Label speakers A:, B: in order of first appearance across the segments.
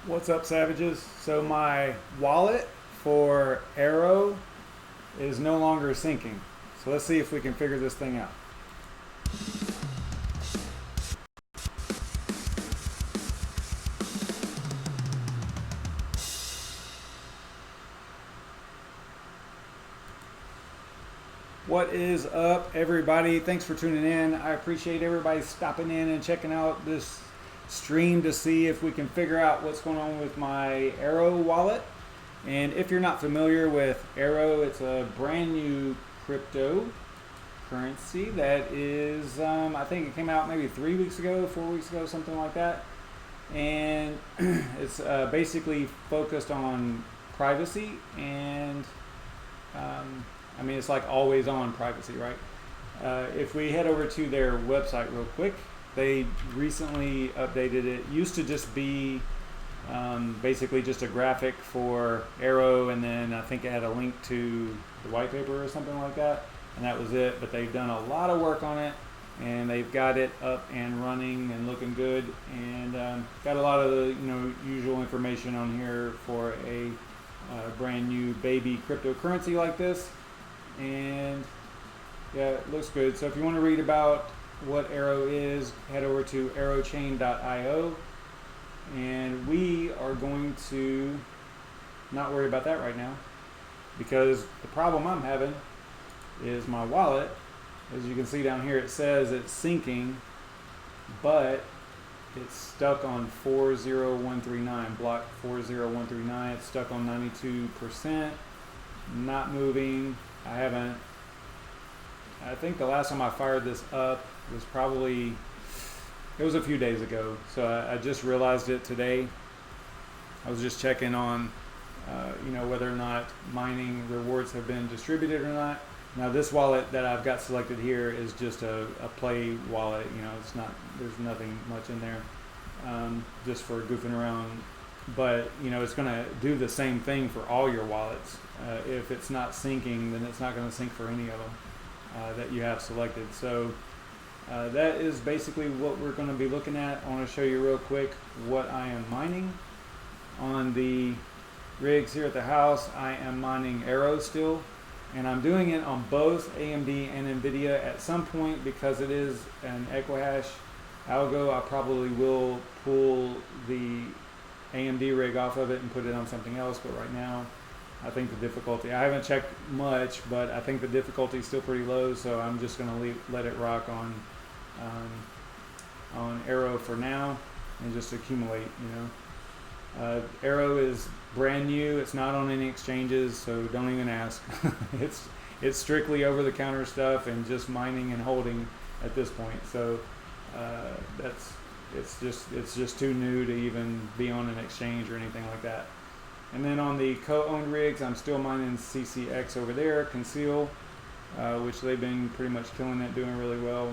A: What's up, Savages? So my wallet for Arrow is no longer syncing. So let's see if we can figure this thing out. What is up, everybody? Thanks for tuning in. I appreciate everybody stopping in and checking out this stream to see if we can figure out what's going on with my Arrow wallet. And if you're not familiar with Arrow, it's a brand new cryptocurrency that is, I think it came out maybe 3 weeks ago, 4 weeks ago, something like that. And it's basically focused on privacy and I mean, it's like always on privacy, right? If we head over to their website real quick, they recently updated it. It used to just be basically just a graphic for Arrow, and then I think it had a link to the white paper or something like that, and that was it. But they've done a lot of work on it, and they've got it up and running and looking good, and got a lot of the usual information on here for a brand new baby cryptocurrency like this. And yeah, it looks good. So if you want to read about what Arrow is, head over to arrowchain.io, and we are going to not worry about that right now, because the problem I'm having is my wallet. As you can see down here, it says it's syncing, but it's stuck on 40139, block 40139. It's stuck on 92%, not moving. I think the last time I fired this up was it was a few days ago. So I just realized it today. I was just checking on, whether or not mining rewards have been distributed or not. Now this wallet that I've got selected here is just a play wallet. It's not, there's nothing much in there, just for goofing around. But it's going to do the same thing for all your wallets. If it's not syncing, then it's not going to sync for any of them that you have selected. So that is basically what we're going to be looking at. I want to show you real quick what I am mining on the rigs here at the house. I am mining Arrow still, and I'm doing it on both AMD and NVIDIA at some point because it is an Equihash algo. I probably will pull the AMD rig off of it and put it on something else, but right now I think the difficulty, I haven't checked much, but I think the difficulty is still pretty low, so I'm just going to let it rock on Arrow for now and just accumulate. Arrow is brand new. It's not on any exchanges, so don't even ask. It's strictly over-the-counter stuff and just mining and holding at this point. So it's just too new to even be on an exchange or anything like that. And then on the co-owned rigs, I'm still mining CCX over there, Conceal, which they've been pretty much killing it, doing really well.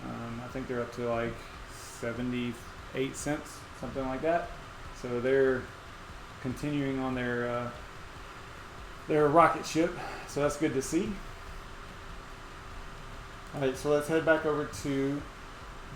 A: I think they're up to like 78 cents, something like that. So they're continuing on their rocket ship, so that's good to see. All right, so let's head back over to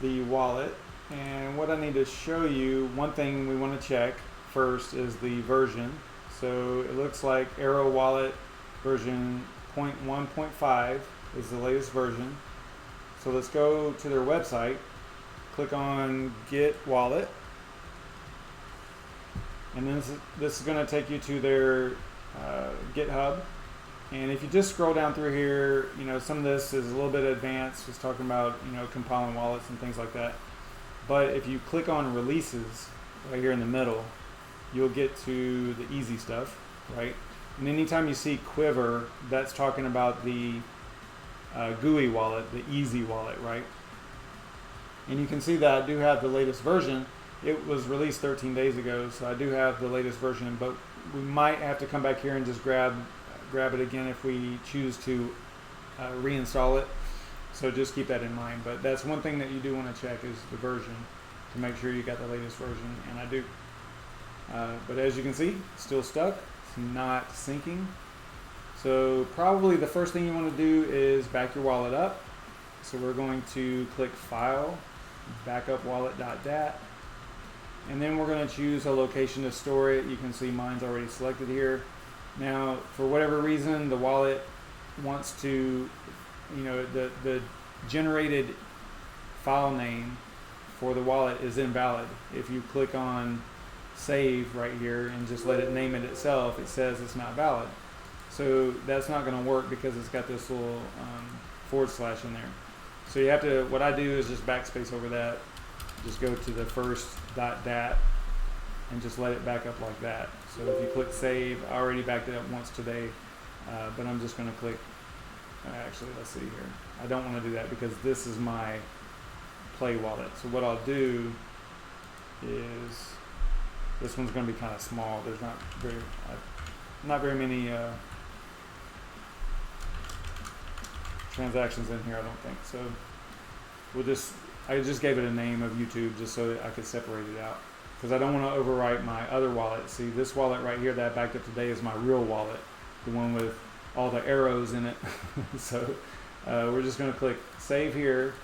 A: the wallet. And what I need to show you, one thing we want to check first is the version. So it looks like Arrow Wallet version 0.1.5 is the latest version. So let's go to their website, click on Get Wallet, and then this is going to take you to their GitHub. And if you just scroll down through here, some of this is a little bit advanced, just talking about compiling wallets and things like that. But if you click on releases right here in the middle, you'll get to the easy stuff, right? And anytime you see Quiver, that's talking about the GUI wallet, the easy wallet, right? And you can see that I do have the latest version. It was released 13 days ago, so I do have the latest version, but we might have to come back here and just grab it again if we choose to reinstall it. So just keep that in mind. But that's one thing that you do want to check is the version to make sure you got the latest version, and I do. But as you can see, still stuck. It's not syncing. So probably the first thing you want to do is back your wallet up. So we're going to click File, Backup Wallet.dat, And then we're going to choose a location to store it. You can see mine's already selected here. Now, for whatever reason, the wallet wants to, the generated file name for the wallet is invalid. If you click on save right here and just let it name it itself, it says it's not valid. So that's not going to work because it's got this little / in there. So you have to, what I do is just backspace over that, just go to the first .dat and just let it back up like that. So if you click save, I already backed it up once today, but I'm just going to click, actually let's see here. I don't want to do that because this is my Play wallet. So what I'll do is, this one's going to be kind of small. There's not very many transactions in here, I don't think. So I just gave it a name of YouTube just so that I could separate it out, because I don't want to overwrite my other wallet. See, this wallet right here that I backed up today is my real wallet, the one with all the arrows in it. So we're just going to click save here.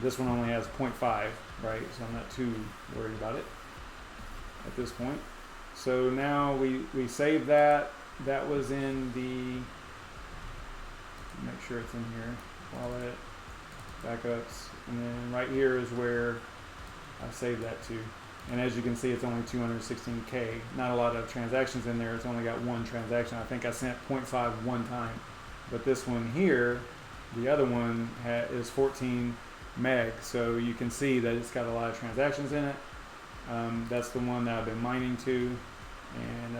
A: This one only has 0.5, right? So I'm not too worried about it at this point. So now we saved that. That was in the, make sure it's in here, wallet, backups, and then right here is where I saved that to. And as you can see, it's only 216K. Not a lot of transactions in there. It's only got one transaction. I think I sent 0.5 one time. But this one here, the other one is 14 meg. So you can see that it's got a lot of transactions in it. That's the one that I've been mining to. And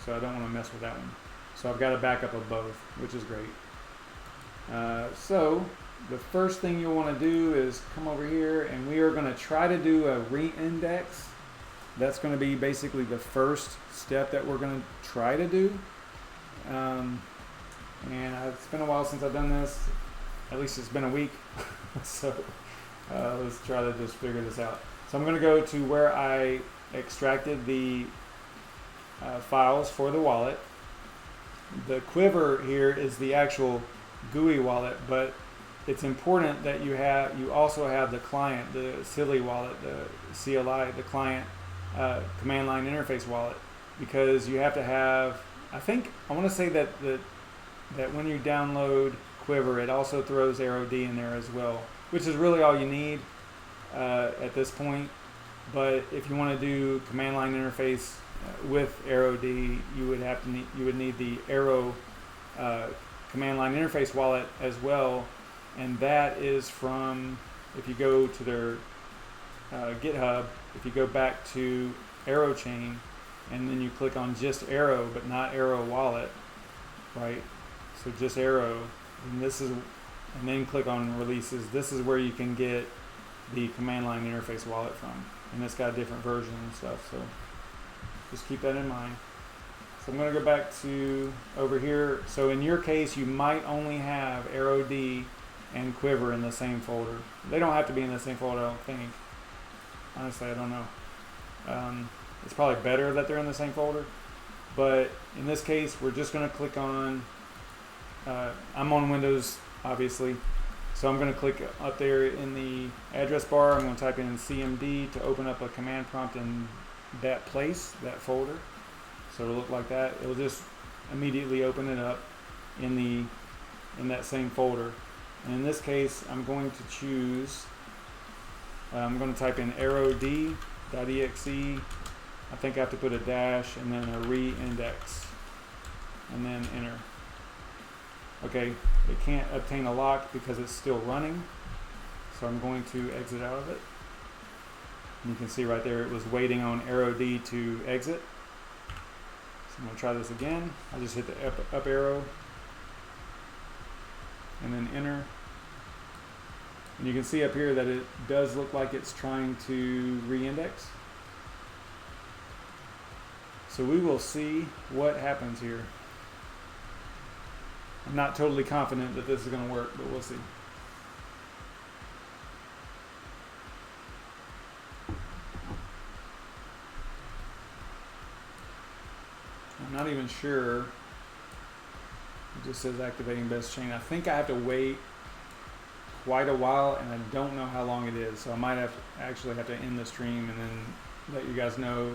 A: so I don't want to mess with that one. So I've got a backup of both, which is great. So the first thing you'll want to do is come over here, and we are going to try to do a reindex. That's going to be basically the first step that we're going to try to do. And it's been a while since I've done this. At least it's been a week. So let's try to just figure this out. So I'm going to go to where I extracted the files for the wallet. The Quiver here is the actual GUI wallet, but it's important that you also have the client, the CLI wallet, the CLI, the client command line interface wallet, because you have to have, I want to say that when you download Quiver, it also throws ARW in there as well, which is really all you need at this point. But if you want to do command line interface with ARW, you would need the Arrow command line interface wallet as well, and that is from, if you go to their GitHub, if you go back to Arrow chain and then you click on just Arrow but not Arrow wallet, right? So just Arrow, and then click on releases. This is where you can get the command line interface wallet from, and it's got a different version and stuff. So just keep that in mind. So I'm going to go back to over here. So in your case, you might only have ARW and Quiver in the same folder. They don't have to be in the same folder, I don't think. Honestly, I don't know. It's probably better that they're in the same folder. But in this case, we're just going to click on, I'm on Windows, obviously. So I'm going to click up there in the address bar. I'm going to type in CMD to open up a command prompt in that place, that folder. So it'll look like that. It'll just immediately open it up in that same folder. And in this case, I'm going to choose, I'm going to type in arrowd.exe. I think I have to put a dash and then a reindex and then enter. Okay, it can't obtain a lock because it's still running. So I'm going to exit out of it. And you can see right there, it was waiting on ARW to exit. I'm going to try this again. I just hit the up arrow and then enter. And you can see up here that it does look like it's trying to reindex. So we will see what happens here. I'm not totally confident that this is going to work, but we'll see. I'm not even sure. It just says activating best chain. I think I have to wait quite a while, and I don't know how long it is. So I might actually have to end the stream and then let you guys know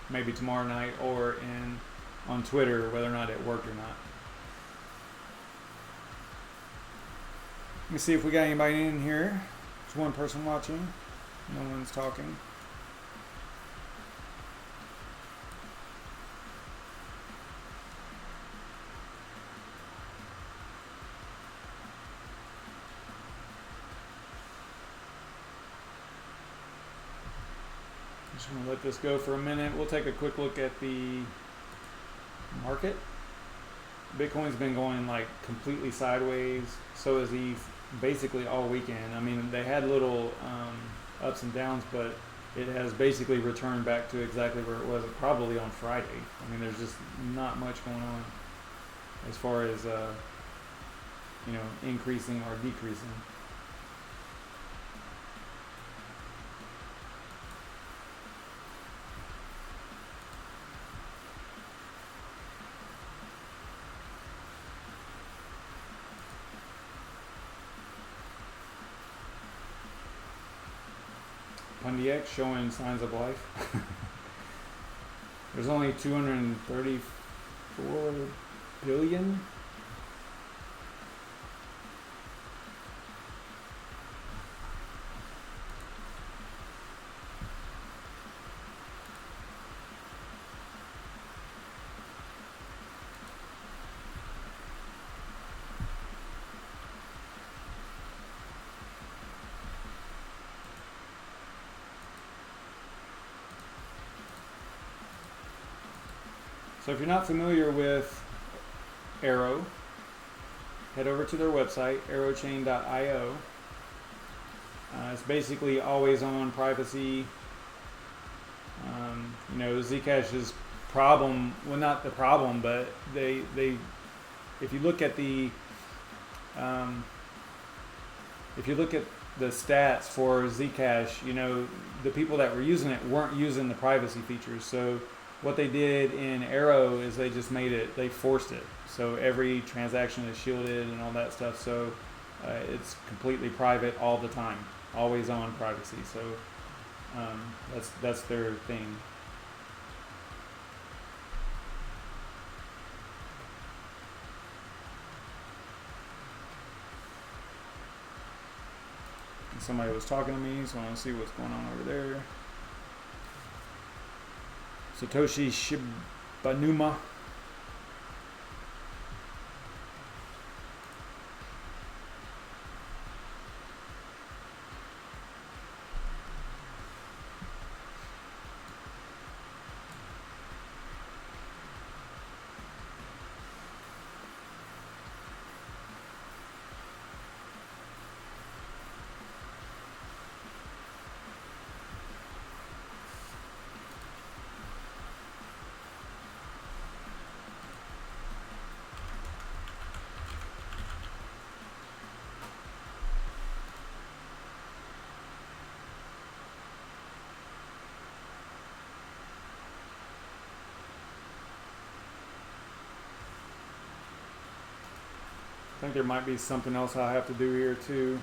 A: maybe tomorrow night or on Twitter whether or not it worked or not. Let me see if we got anybody in here. There's one person watching. No one's talking. Just going to let this go for a minute. We'll take a quick look at the market. Bitcoin's been going like completely sideways. So has ETH basically all weekend. I mean, they had little ups and downs, but it has basically returned back to exactly where it was probably on Friday. I mean, there's just not much going on as far as increasing or decreasing. Pundiek showing signs of life. There's only 234 billion. So if you're not familiar with Arrow, head over to their website, arrowchain.io. It's basically always on privacy. Zcash's problem, well, not the problem, but they if you look at the stats for Zcash, the people that were using it weren't using the privacy features. So what they did in Arrow is they just they forced it. So every transaction is shielded and all that stuff. So it's completely private all the time, always on privacy. So that's their thing. And somebody was talking to me, so I want to see what's going on over there. Satoshi Shibanuma. I think there might be something else I have to do here too.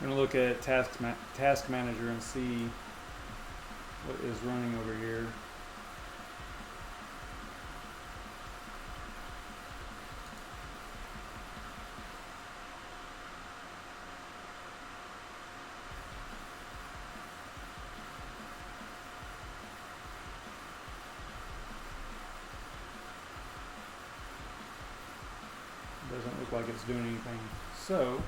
A: I'm going to look at Task Manager and see what is running over here. Doesn't look like it's doing anything. So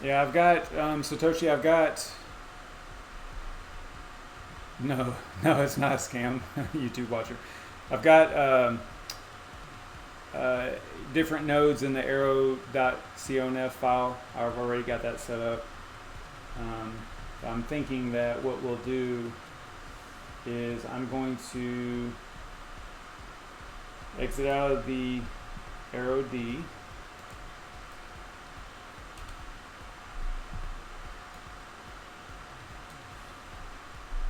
A: Yeah, I've got Satoshi. I've got no, no, it's not a scam. YouTube watcher. I've got uh, different nodes in the arrow.conf file. I've already got that set up. I'm thinking that what we'll do is I'm going to exit out of the arrow D.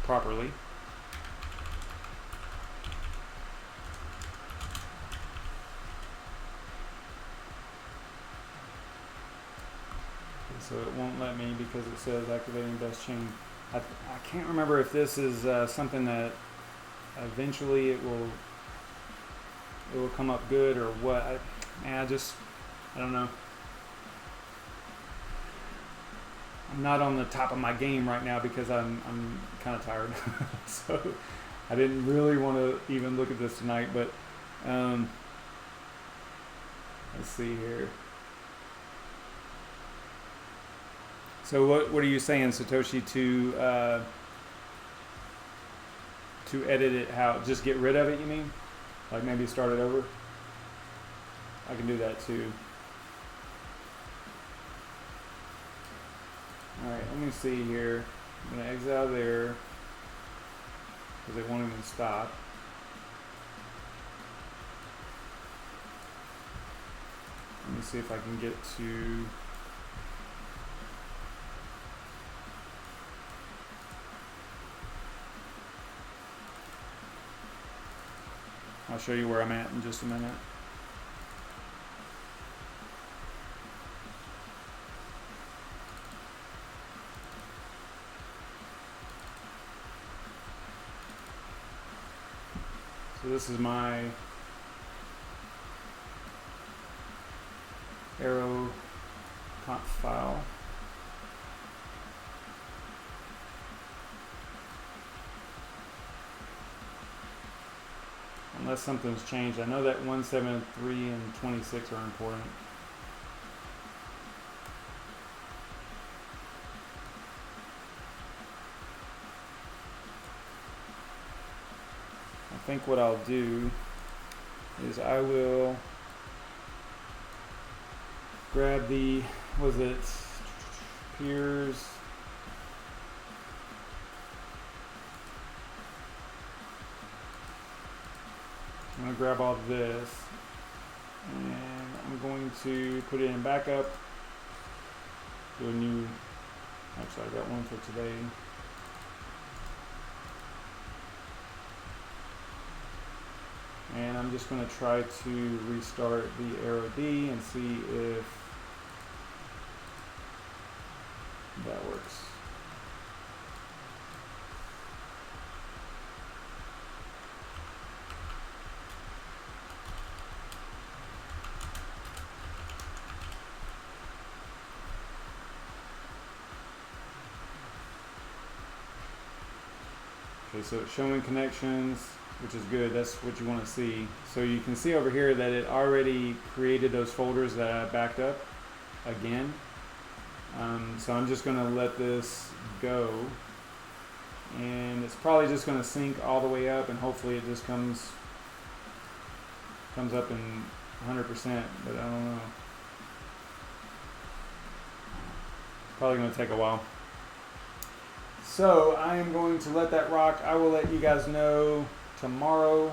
A: Properly. So it won't let me because it says activating best chain. I can't remember if this is something that eventually it will come up good or what. I don't know. I'm not on the top of my game right now because I'm kind of tired. So I didn't really want to even look at this tonight, but let's see here. So what are you saying, Satoshi, to edit it? How? Just get rid of it, you mean? Like maybe start it over? I can do that too. Alright, let me see here. I'm going to exit out of there because it won't even stop. Let me see if I can get to... I'll show you where I'm at in just a minute. So this is my arrow conf file. Unless something's changed. I know that 173 and 26 are important. I think what I'll do is I will grab the, was it peers? I'm going to grab all of this and I'm going to put it in backup. Do a new, actually I got one for today. And I'm just going to try to restart the arrow D and see if that works. Okay, so it's showing connections, which is good. That's what you want to see. So you can see over here that it already created those folders that I backed up again. So I'm just going to let this go. And it's probably just going to sync all the way up, and hopefully it just comes up in 100%, but I don't know. Probably going to take a while. So I am going to let that rock. I will let you guys know tomorrow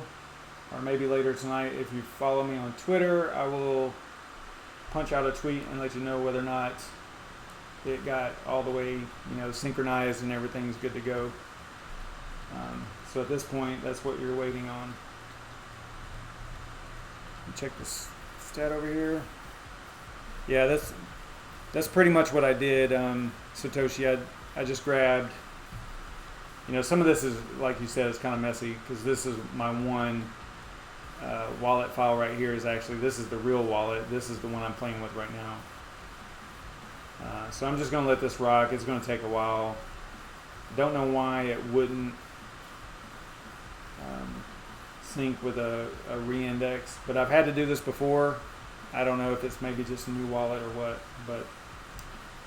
A: or maybe later tonight. If you follow me on Twitter, I will punch out a tweet and let you know whether or not it got all the way, synchronized and everything's good to go. So at this point, that's what you're waiting on. Check this stat over here. Yeah, that's pretty much what I did, Satoshi. I just grabbed, some of this is, like you said, it's kind of messy because this is my one wallet file right here. This is the real wallet. This is the one I'm playing with right now. So I'm just going to let this rock. It's going to take a while. Don't know why it wouldn't sync with a reindex, but I've had to do this before. I don't know if it's maybe just a new wallet or what, but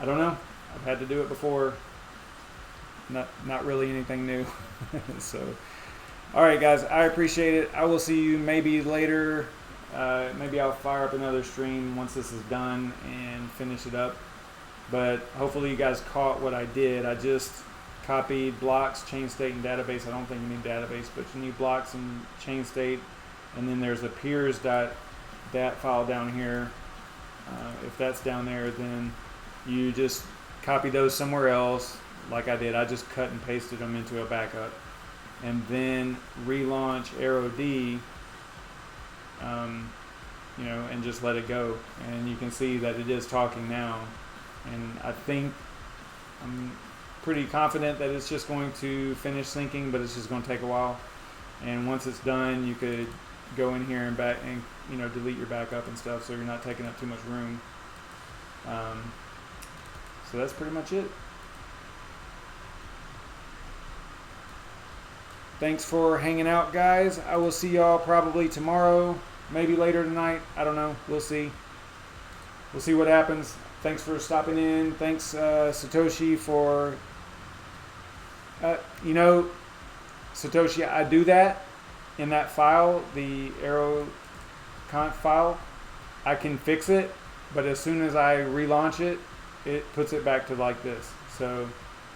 A: I don't know. I've had to do it before. Not really anything new. So, all right, guys, I appreciate it. I will see you maybe later. Maybe I'll fire up another stream once this is done and finish it up. But hopefully you guys caught what I did. I just copied blocks, chain state, and database. I don't think you need database, but you need blocks and chain state. And then there's a peers.dat file down here. If that's down there, then you just copy those somewhere else. Like I did, I just cut and pasted them into a backup, and then relaunch ARW, and just let it go. And you can see that it is talking now, and I'm pretty confident that it's just going to finish syncing, but it's just going to take a while. And once it's done, you could go in here and delete your backup and stuff, so you're not taking up too much room. So that's pretty much it. Thanks for hanging out, guys. I will see y'all probably tomorrow, maybe later tonight. I don't know. We'll see. We'll see what happens. Thanks for stopping in. Thanks, Satoshi, for... Satoshi, I do that in that file, the arrow conf file. I can fix it, but as soon as I relaunch it, it puts it back to like this. So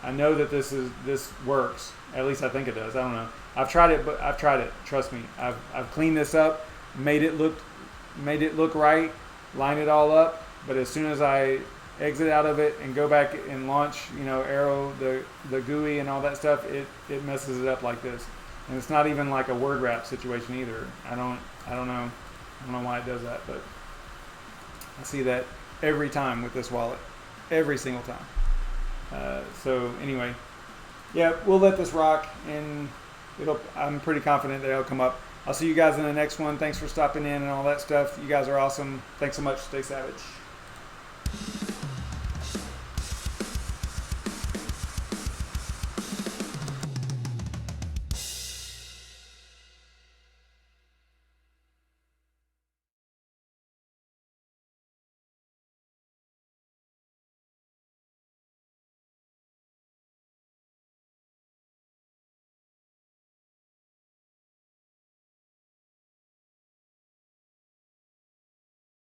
A: I know that this works. At least I think it does. I don't know. I've tried it. Trust me. I've cleaned this up, made it look right, lined it all up. But as soon as I exit out of it and go back and launch, Arrow, the GUI and all that stuff, it messes it up like this. And it's not even like a word wrap situation either. I don't know why it does that, but I see that every time with this wallet, every single time. So anyway, yeah, we'll let this rock, and I'm pretty confident that it'll come up. I'll see you guys in the next one. Thanks for stopping in and all that stuff. You guys are awesome. Thanks so much. Stay savage.